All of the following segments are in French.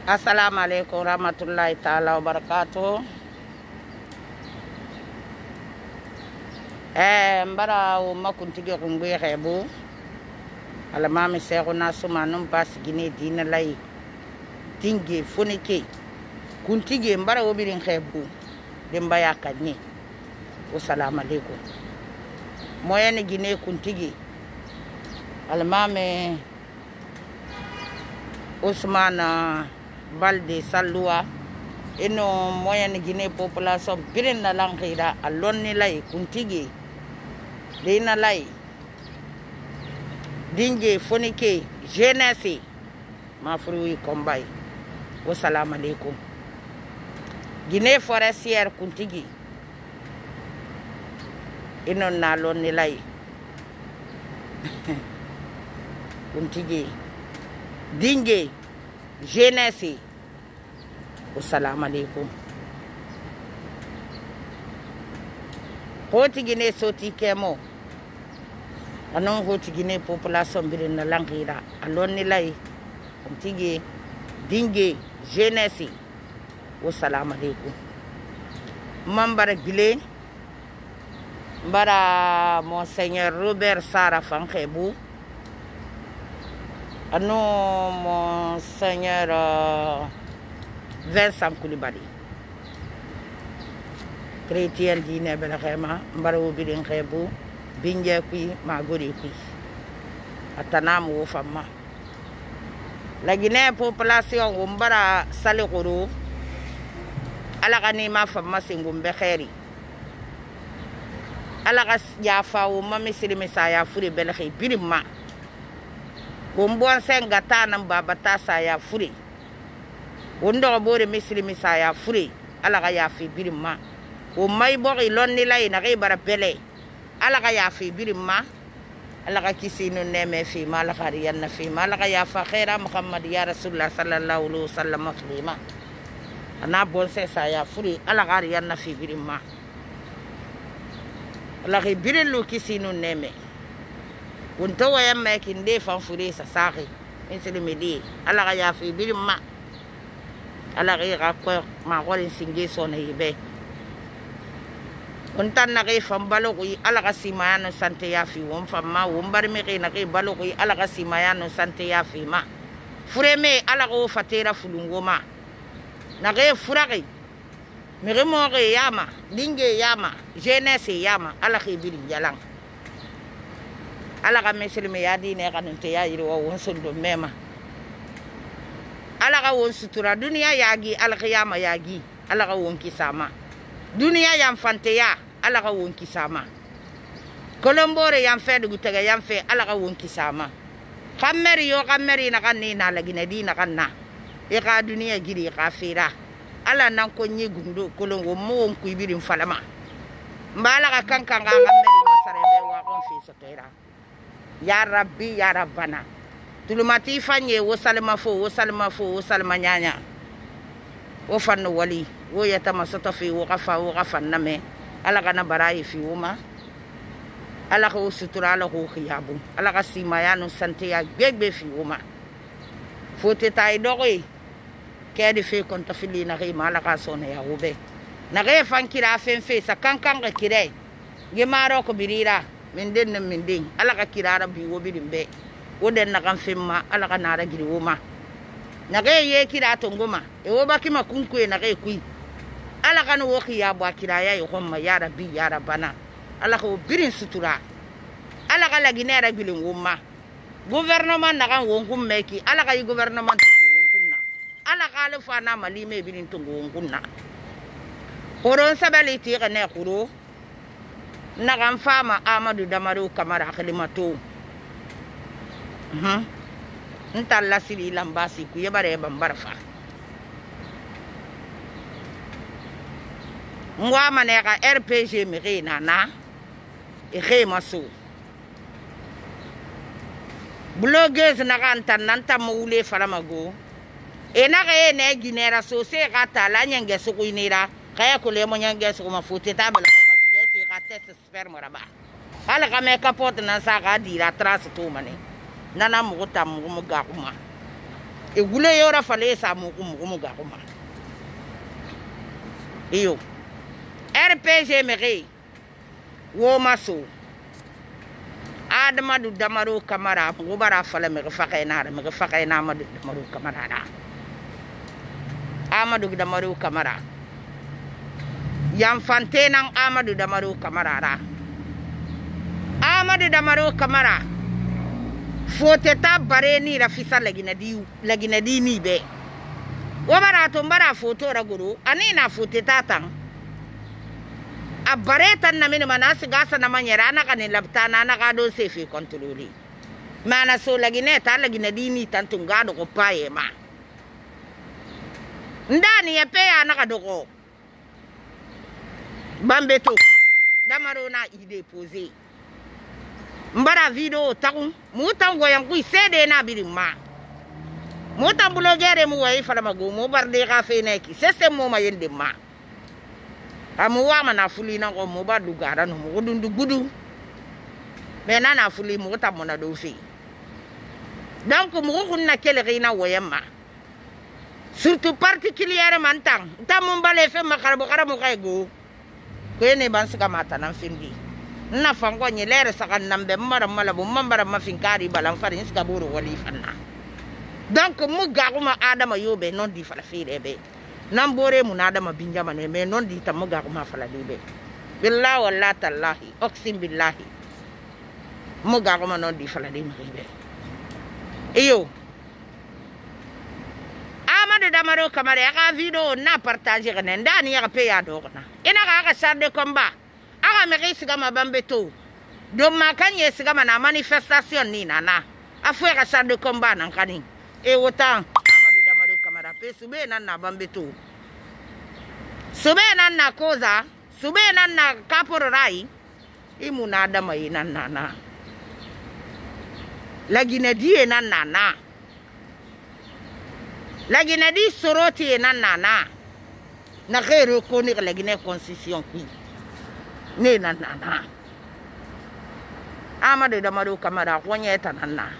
Assalamu alaikum rahmatullahi ta'ala wa barakatuh. Mbara o makuntigi kungwe rebu. Alamami seko na suma numpas gine dina lai. Tinge funike. Kuntigi mbara o birin rebu. Demba ya kanye. Assalamu alaikum. Moyene gine kuntigi. Alamami Ousmane Balde Salloua eno moyenne Guinée population birin na lankira alonni lay kuntigi dina lay dinge fonike jeunesse ma fruit kombay wassalamu alaikum Guinée forestière kuntigi eno na lonni lay kuntigi dinge jeunesse assalamu alaikum hoti Guinée soti kemo anon hoti Guinée population birin na lankira alonni lay kuntigi dinge jeunesse assalamu alaikum mambara gile mbara monseigneur Robert Sara Fankhebu ano monseigneur Vincent Koulibaly chrétien dine bela khema mbara birin khebu binje kui magori kui atanam wo fama la Guinée population umbara salikuru ala kani ma fama singumbe khairi ala gas ya fa wo mami silimi saya furi bela khi birima Kumbuan senga tanam babata saya furi. Undo bore misri misaya furi. Alaga ya fi birima. Umay bori lonni lay na kay bara bele. Alaga ya fi birima. Alaga kisinu neme fi malaka riyan na fi malaka ya fa khaira Muhammad ya Rasulullah sallallahu alaihi wasallam flima. Ana bonse saya furi alaga riyan na fi birima. Alaga birilu kisinu neme. Unto wa yamma kinde fan fure sa saki insele medi ala ga ya fi birima ala ga ko ma golin singe so na yibe untan na ga fan balo ko ala ga simayano sante ya fi won fam ma won bar me na ga balo ko ala ga simayano sante ya fi ma fure me ala go fatera fulungo ma na ga furaki me mo ga yama dinge yama jeunesse yama ala ga birin jalang ala ka mesel me yadi ne kanunte ya yiri wa won sondo mema ala ka won sutura dunia yagi ala qiyama yagi ala ka won kisama dunia yam fante ya ala ka won kisama kolombore yam fedu gutega yam fe ala ka won kisama kameri yo kameri na kan ni na lagine di na kan na e ka dunia giri ka fira ala nan ko nyi gundo kolongo mo won ku birim falama mbala ka kankan ga kameri masare be wa kon fi sotera ya rabbi ya rabbana tulumati fanye wo salma salma nyanya wo fanno wali wo yatama soto fi wo qafa name ala kana barai fi wuma ala ko sutura ala ko khiyabu ala ka simayano sante ya gbegbe fi wuma fote tay dogoy kedi fe konta fili na ri mala ka sone ya wobe na re fankira fen fe sa kankan ga kire gemaro ko birira min den ala ka kirara bi wo birin be wo den na kan femma ala ka nara giri wo ma na ga ye kira to ngoma e wo ba kima kunku na ga kui ala kan wo khiya ba kira ya yo ma ya rabbi ya rabbana ala ko birin sutura ala ka la ginera bilin wo ma gouvernement na kan wo ngum meki ala ka yi gouvernement to wo kunna ala ka le fa na mali me birin to wo kunna horon sabali ti ga ne kuro Nakam fama Amadou Damaro Kamara Khalimato. Ntalla sili lambasi ku yebare bambarfa. Ngwa maneka RPG mi na e khemaso. Blogueuse nakantan nanta moule faramago. E na ga ne ginera so se gata la nyange so kuinira kaya ko le mo nyange so ma futi tabala sperma raba ala ka me kapot na sa ga dira tras to mane nana muguta muga kuma e gule yora fale sa mu ga kuma iyo RPG mere wo maso Adamadu Damaru Kamara mu bara fale me fakaina Amadu Damaru Kamara da Amadu Damaru Kamara Yam Fantenan Amadu Damaru Kamara da Amadu Damaru Kamara Foteta bareni rafisa laginadi ni be wabara tombara foto raguru anina foteta tang abareta na mini manasi gasa na manyera na kanin labtana na kado sefi kontroli mana so lagineta laginadi ni tantungado ko paye ma ndani ya peya na kadoko bambeto Damaru na ide pose mbara video takum mutan goyan ku sede na birima mutan blogere mu way fala mago mu barde ka fe neki sese mo ma yende ma amu wa mana fuli na ko mu ba dugara no mu dundu gudu me na fuli mu ta mona do fi donc mu ko na kele rina woyama surtout particulièrement tam mu bale fe makarabo karamo kay go ko ne ban sika mata nan findi na fango nyelere saka nambe mara malabu mambara mafinkari balan farin ska buru wali fanna donc mu gaguma adama yobe non di fala firebe nan bore mu na adama binjama ne me non di tam gaguma fala libe billahi wallahi tallahi oxim billahi mu gaguma non di fala libe iyo Amadu Damaru Kamara ka video na partager ne ndani ya pe ya dokna ina ka char de combat aga me risiga mabambeto do makanye siga na manifestation ni nana afwe ka char de combat nan kani e wotan Amadu Damaru Kamara pe sube nan na bambeto sube nan na koza sube nan na kaporo rai imuna adama nan nana laginadi nan nana laginadi soroti nan nana na khairu koni lagine constitution qui ne nana Amadu Damaru Kamara kwanye tanana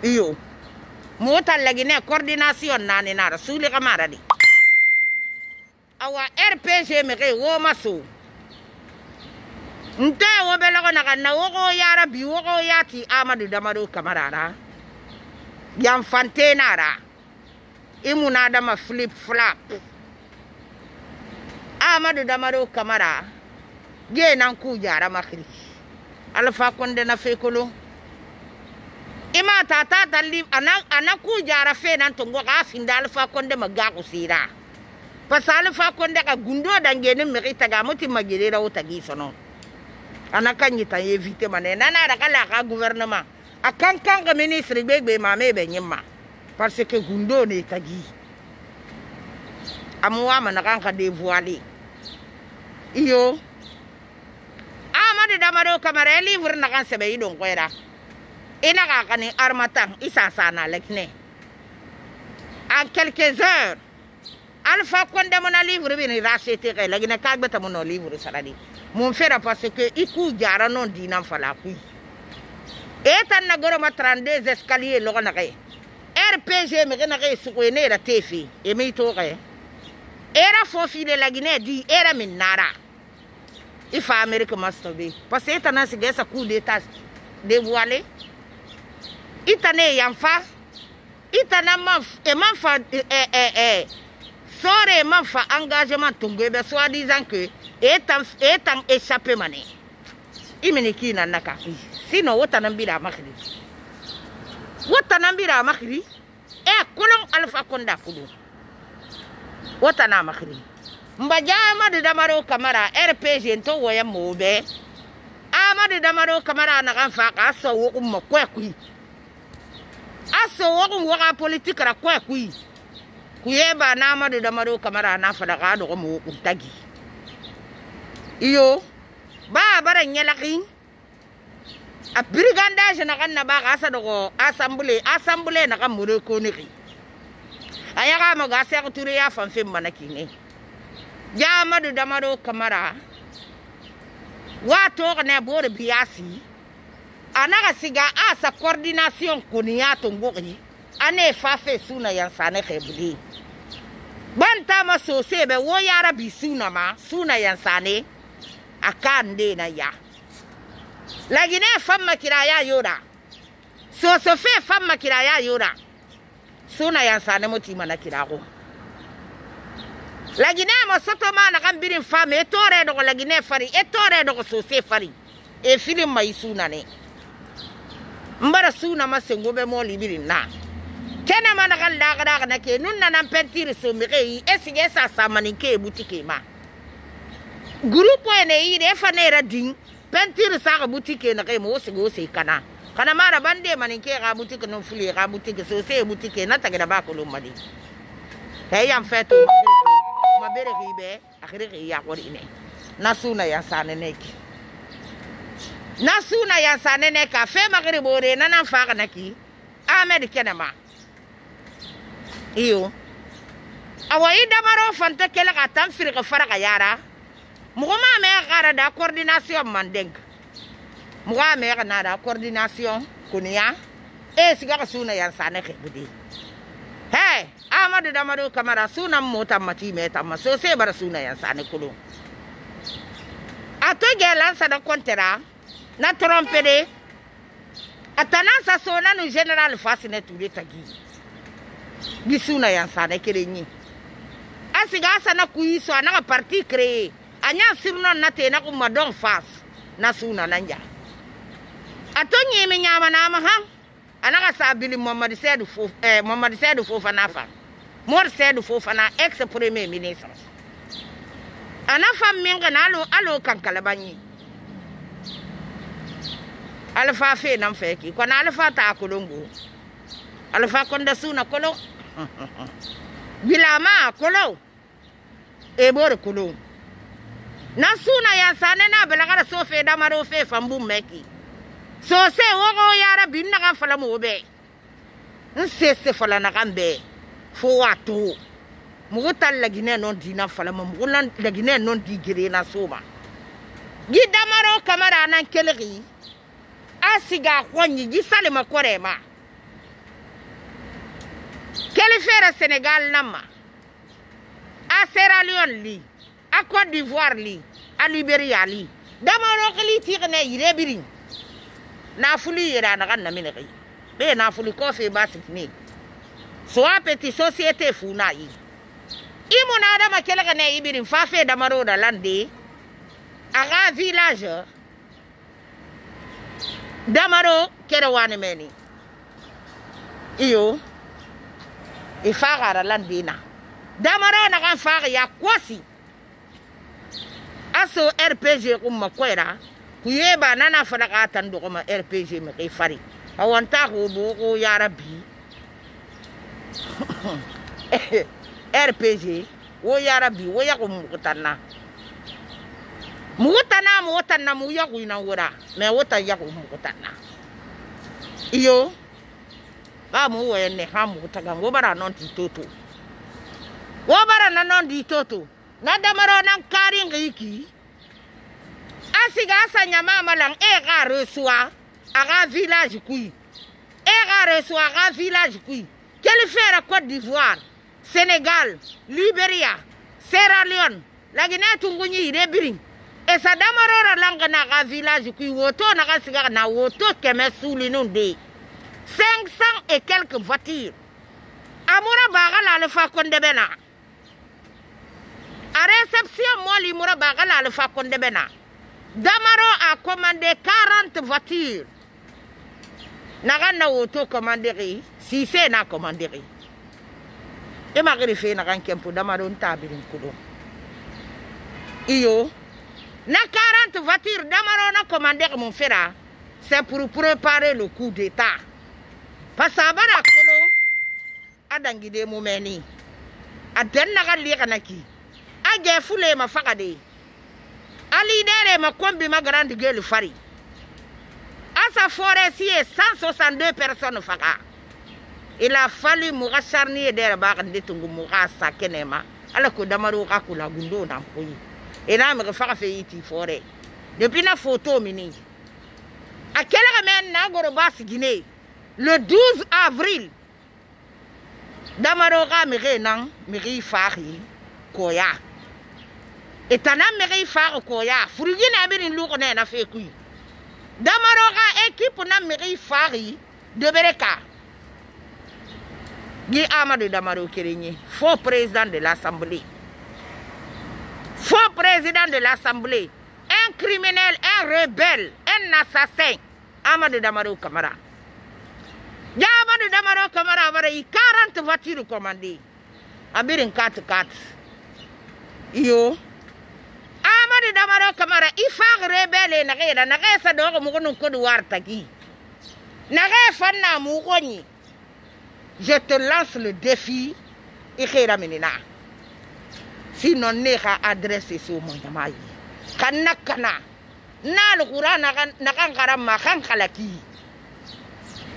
iyo mota lagine coordination nani na rasuli Kamara di awa RPG me wo maso nte wo belago na kana wo yara bi wo yati Amadu Damaru Kamara ra yam fantenara imuna dama flip flap Amadu Damaru Kamara ge nan ku jara makri alfa konde na fekolo ima tata talib ana ku jara fe nan tongo ka finda alfa konde maga ku sira pasal alfa konde ka gundo dangene merita ga muti magirira utagi sono ana kanyita evite mane nana da kala ka gouvernement akan ga ministre gbegbe mame be nyima parce que gundo ne tagi amuwa mana kan ka dévoiler iyo Amadu Damaru Kamara livre na kan sebe idon kwera ina ka kani armatan isa sana lekne en quelques heures alfa konde mon livre bi ni racheter kay lagina ka gbeta mon livre saradi mon fera parce que iku jara non dinan fala ku etan na goro ma 32 escalier lo na kay RPG me na kay suko ne ra tefi e mi to kay era fofi de lagine di era minara ifa America mastobe parce que etana se gesa coup d'état dévoilé itane yamfa itana manfa sore manfa engagement tungebe soit disant que étant échappé mané imeni kina naka sino wotanambira makri kolon alfa konda kudu wotana makri mbaja Amadu Damaru Kamara RPG nto woya mobe Amadu Damaru Kamara na kan fa ka so wo mo kwekui aso wo waka politique ra kwekui kuyeba na Amadu Damaru Kamara na fa daga do mo tagi iyo ba bara nyalaki a brigandage na kan na ba ka sa do assemblée na kan mure ko ni ayaga mo ga se ko turi ya fan fem manaki ne ya Amadu Damaru Kamara wato ne bore biasi anaka siga asa coordination koniya to ngori ane fafe suna yan sane khebli banta ma sose be wo yara bi suna yan sane akande na ya lagine famma kiraya yora so fe famma kiraya yora suna yan sane mutima na kirako lagine mo soto ma na kan birin fame etore do lagine fari etore do sose fari e film mai suna ne mbara suna ma sengo be mo libirin na kena mana kan daga na ke nun nan pentir so mi ke esige sa samani ke boutique ma groupe ene yi de fa ne radin pentir sa ka boutique na ke mo sigo se kana mara bande manin ke ga boutique no fuli ga boutique so se boutique na taga ba ko lo madi tay yam feto ma bere ribe akhire ke ya ko ine na suna ya sanene ki na suna ya sanene ka fe magri bore na nan fa kana ki Ahmed Kenema iyo awai damaro fanta kela ka tan firqa farqa yara mugoma me gara da coordination mandeng mugoma me na da coordination kunia siga suna yan sane khebudi hey Ahmadu damaro kamara suna mota mati meta maso se bar suna yan sane kulu ato gelan sa da kontera na trompede atanasa sona no general fasine tuli tagi bisuna yan sane kerenyi asiga sana kuiso na parti créé anya sirno na te na kuma don fas na suna nanja atonye me nyama na ma ha anaka sabili Mohamed Said Fofana fa Mor Said Fofana ex premier ministre anafa minga na alo kankala banyi alfa fe nan feki ko na alfa ta kolongo alfa konda suna kolo bilama kolo e bor kolo na suna ya sane na belaga so fe damaro fe fambu meki so se wogo yara binna kan fala mo be nse fala na kan be fo wato mo tal lagine non dina fala mo lan lagine non di gire na soba gi damaro kamara nan kelegi asiga kwonyi gi salima korema kelifere Sénégal nama a Sierra Leone li a Côte d'Ivoire li a Libéria li damaro kali tirne yirebirin na fuli yera na kan na mineki be na fuli ko fe basic ni so a petit société funa yi imuna da makela kana ibirin fa fe damaro da lande aga village damaro kere wani meni iyo ifagara landina damaro na kan faga ya kwasi aso RPG kuma kwera kuyeba nana fala ka tando kuma RPG me kai fari awanta ko boko ya rabbi RPG wo ya rabbi wo ya ko mutana mu ya ko ina wora me wota ya ko mutana iyo ba mu wo ne ha mu taga ngo bara non ti toto wo bara na non di toto na damaro nan karin giki asiga asanya mama lang ga reçoit aga village kui ga reçoit aga village kui quel faire Côte d'Ivoire Sénégal Libéria Sierra Leone la Guinée tungunyi rebiring et ça damaro lang na aga village kui woto na kasiga na woto keme suli nunde 500 et quelques voitures amura bagala le fa konde bena à réception moi limura bagala le fa konde bena Damaro a commandé 40 voitures. N'a auto commandé, si c'est n'a commandé. Et ma griffe n'a rien pour Damaro tabirin kudo. Iyo, na 40 voitures Damaro n'a commandé mon frère. C'est pour préparer le coup d'état. Parce que abara kolo adangide mumeni. Aden n'a lire naki. Age foule ma fakade. Ali dere ma kombi ma grande gueule fari. À sa forêt si 162 personnes faka. Il a fallu moura charnier dere ba kan detungu moura sa kenema. Ala ko damaro ka kula gundo na poyi. Et là me faka fe iti forêt. Depuis la photo mini. À quelle semaine na goro bas Guinée? Le 12 avril damaro ka mege nan mege fari koya etana mege fari koya furugi na birin luko na fe kui damaro ka équipe na mege fari de bereka Guy Amadou Damaro Kérénié, faux président de l'Assemblée. Faux président de l'Assemblée. Un criminel, un rebelle, un assassin. Amadou Damaro Camara. Ya Amadou Damaro Camara a 40 voitures commandées. Abirin 4-4. Yo. Amadou Damaro Camara, il faut rebelle na sa dogo mugono kodu wartaki. Na fanna mugoni. Je te lance le défi. Sinon, n'est pas adressé sur mon yamaï. Kanakana. Na le courant n'a qu'un karama, qu'un kalaki.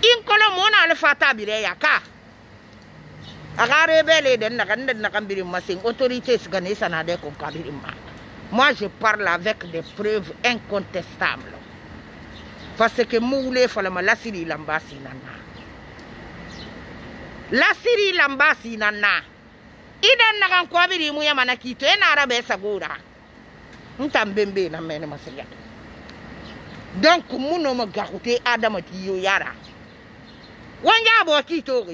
Incolomona le fata bireyaka. Agarébele de Nakambirima, c'est une autorité sganesa de Konkabirima. Moi, je parle avec des preuves incontestables. Parce que Moulé Falama, la Syrie Lambasi Nana. La Syrie Lambasi Nana. Iden Nakan Kwabiri Muyamana Kito en Arabe Sagura. Ntambembe na mene masaya. Donc, Mouno Magaroute Adamati Yoyara. Wanya bo Kito.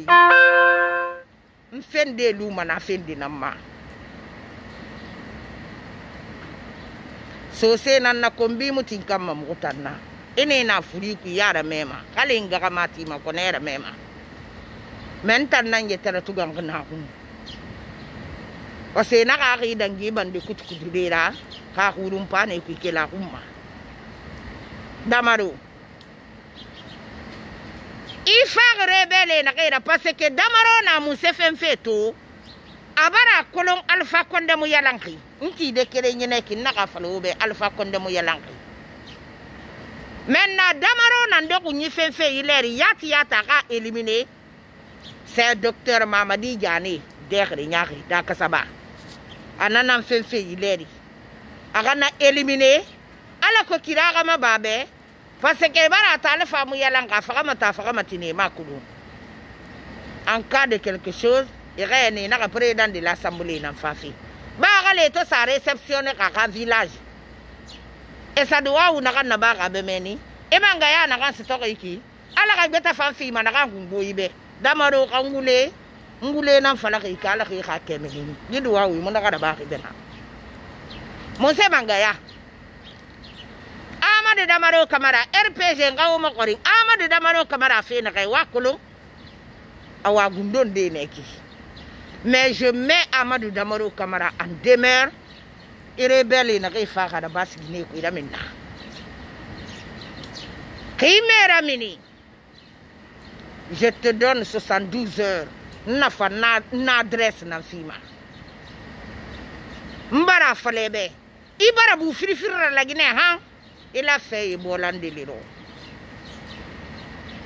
Mfende Lumana Fendi Nama. So se nana kombi mutinkama mutana. Ene na furiku yara mema. Kale ngaramati makonera mema. Mentan nanye tera tugang na hun. Kasi nakaki dangi bandi kutkudira. Kakurumpa na ikikila kuma. Damaro. Ifag rebele na kaya parce que Damaro na musefem feto. Abara kolong alpha konde mu yalanki. Nti de kere nyene ki naka falobe alpha konde mu yalanki. Menna Damaro na ndoku nyifenfe ileri yati yata ka éliminer. C'est docteur Mamadi Diané derrière nyari da kasaba. Anana fenfe ileri. Agana éliminer ala ko kiraga mababe parce que bara ta alpha mu yalanka faka matine makulu. En cas de quelque chose il y a un président de l'Assemblée dans Fafi. Bagale to sa réceptionné kaka village. Et ça doit ou n'a baga bemeni. Et mangaya n'a stock iki. Ala ka beta Fafi manaka ngboibe. Damaro kangule ngule na fala ka ala ka kemeni. Ni doa ou monaka da baga bena. Monse mangaya. Amadou Damaro Camara RPG ngawo makori. Amadou Damaro Camara fe na kay wakulu. Awa gundon de neki. Mais je mets Amadou Damaro Camara en demeure. Il est rebelle et n'a pas fait de base Guinée. Il a maintenant. Je te donne 72 heures. N'a pas d'adresse dans le film. Mbara Falebe. Ibara Boufrifira la Guinée. Il a fait Bolande Liro.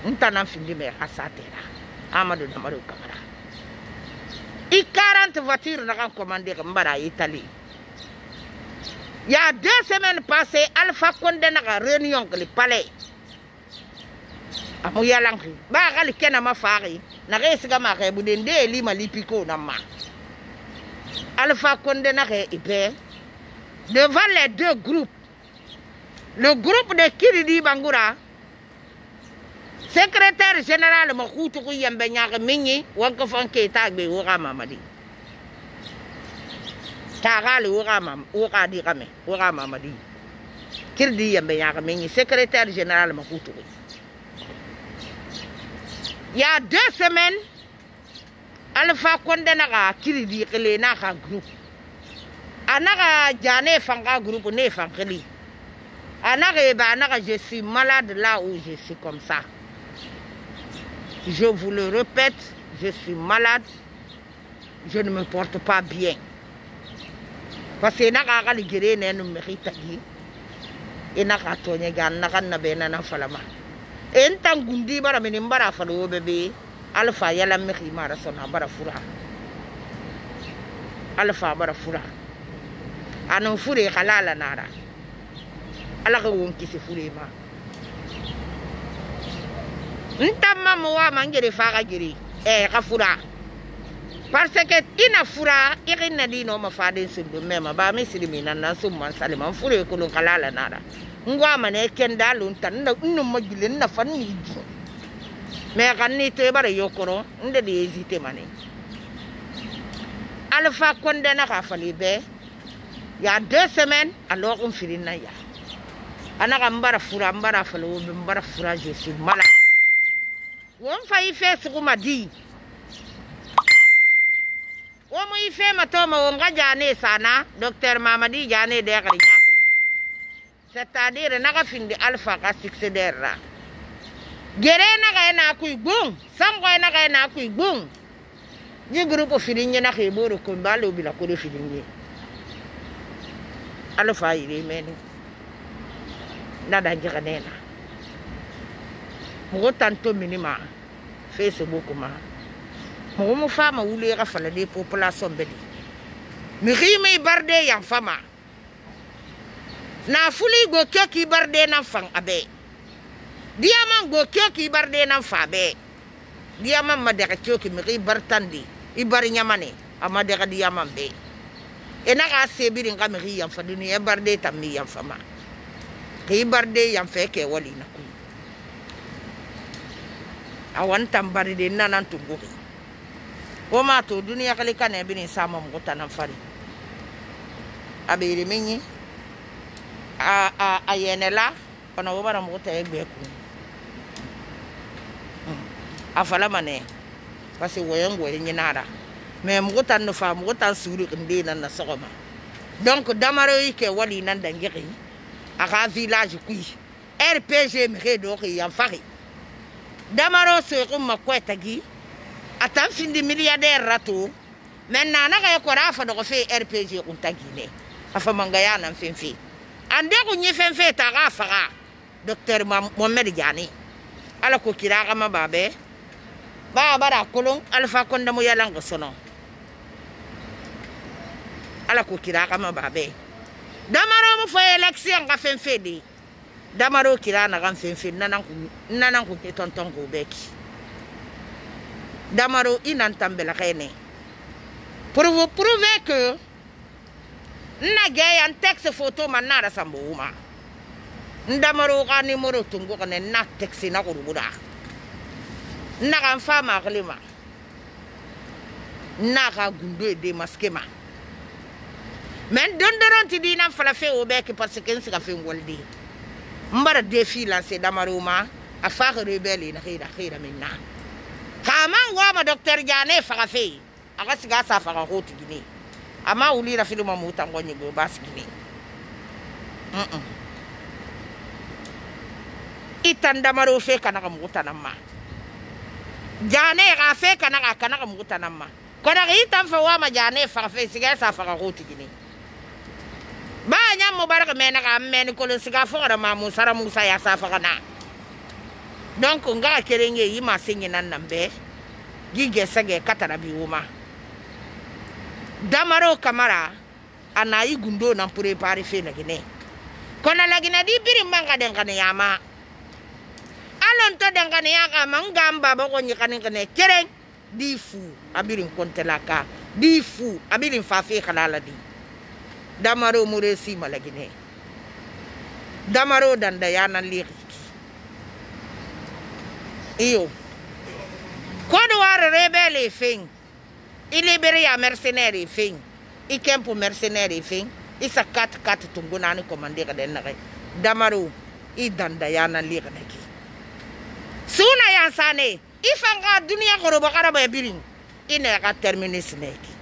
N'tana fini mais à sa terre. Amadou Damaro Camara. Et 40 voitures n'ont commandé en Italie. Il y a 2 semaines passées, Alpha Condé n'a réunion avec le palais. A Mouyalanki. Bagali Kenama Fari. N'a réussi à Boudende et Lima Lipiko Nama. Alpha Condé n'a réussi. Devant les 2 groupes. Le groupe de Kiridi Bangoura. Secrétaire général Mahoutou Yambenyar Mini, Wakofan Ketagbe Urama Madi. Taral Uramam, Uradirame, Urama Madi. Kirdi Yambenyar Mini, secrétaire général Mahoutou. Il y a 2 semaines, Alpha Kondenara, Kirdi, Kelenaka groupe. Anara Jane Fanga groupe, Ne Fankeli. Anara, je suis malade là où je suis comme ça. Je vous le répète, je suis malade, je ne me porte pas bien. Parce que n'a les guérir ne mérite et n'a pas tourné n'a pas na falama. Et tant gundi bara menimbara falo bébé, alpha yala meri marasona barafura. Alpha barafura. Anon fure halala nara. Alors on qui se foule ma. Ntama mwa mangere faga giri kafura parce que ina fura irina dino ma fadin sundu mema ba mi silimi nan summan salima fure ko lon kalala nada ngwa mane kenda lon tan na unno magile na fanni mais kan ni te bare yokoro nde de hésiter mané alpha konde na ka fali be ya 2 semaines alors on filina ya anaka mbara fura mbara falo mbara fura je suis malade won fa y fait ce qu'on m'a dit o mo y fait matoma on ga jane sana docteur Mamadi jane de gari c'est-à-dire naka findi alpha ka succéder ra gere naka na kuy gung sam ko naka na kuy gung ni groupe filinye na ke boro ko mbalo bila ko de filinye alpha yi meni nada njira nena mo tanto minima Facebook ma mo fama wule ga fala de population bedi mi rime barde ya fama na fuli go ki barde na fang abe diamant go ki barde na fa be diamant ma de ki mi ri bartandi i bari nyamane ama de diamant be e na ga sebiri ngam ri ya fa duni e barde tammi ya fama ki barde ya fe ke wali na ku awan tambari de nanan tungu o ma to duniya kale kane bini sama mo tanan fari abiri minyi a yenela ona wo bara mo ta egbe ku afala mane parce woyen goye nyinara mais mo tan no fa mo tan suru inde nan na sogoma donc damaro yike wali nan dangiri aka village kui RPG me redo ya fari damaro se ko makweta gi atan findi milliardaire rato maintenant na kay ko rafa do fe RPG ko tagine afa mangaya nan fenfi ande ko nyi fenfe ta rafa docteur Mohamed Diani ala ko kira kama babe ba bara kolon alfa konda mo yalang ko sono ala ko kira kama babe damaro mo fa election ka fenfe di damaro kira na kan fenfe nanan ko tonton ko beki damaro inantambela kene pour vous prouver que na gay un texte photo manara sambouma ndamaro ka numéro tungo kane na texte na ko rubuda na kan fama klima na ka gundo de maskema men dondoron ti dina fala fe o beki parce que nsi ka fe ngoldi mbara défi lancé damaro ma afa rebelle na khira minna kaman wama docteur Diane faga fe aga siga sa faga hoti gini ama uli ra filma muta ngonyi go bas gini itanda maro fe kana ka muta namma Diane ga fe kana ka muta namma kona itan fa wama Diane faga fe siga sa faga hoti gini ba nya mubarak mena ka men ko siga faga ma musara musa ya sa faga na donc nga kerenge yima singi nan nambe gige sage katara biuma damaro kamara anayi gundo nan préparer fe na gine kona la gine di biri manga den kan yama alon to den kan yaka mangamba ba ko nyikani kane kereng di fu abirin kontelaka di fu abirin fa fe khalala di damaro muresi malagine damaro danda yana liri iyo kodo war rebelle fin ilibere ya mercenaire fin ikempo mercenaire fin isa kat tunguna ni commander den na damaro i danda yana lira naki suna ya sane ifanga dunia ko roba karaba birin ina ka terminer sneki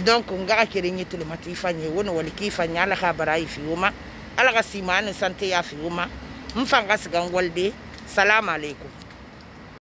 donc nga kirinyi tulumati fanye wono wali kifanya ala khabara ifiuma ala ka simane sante ya fiuma mfanga sigangolde salam alaikum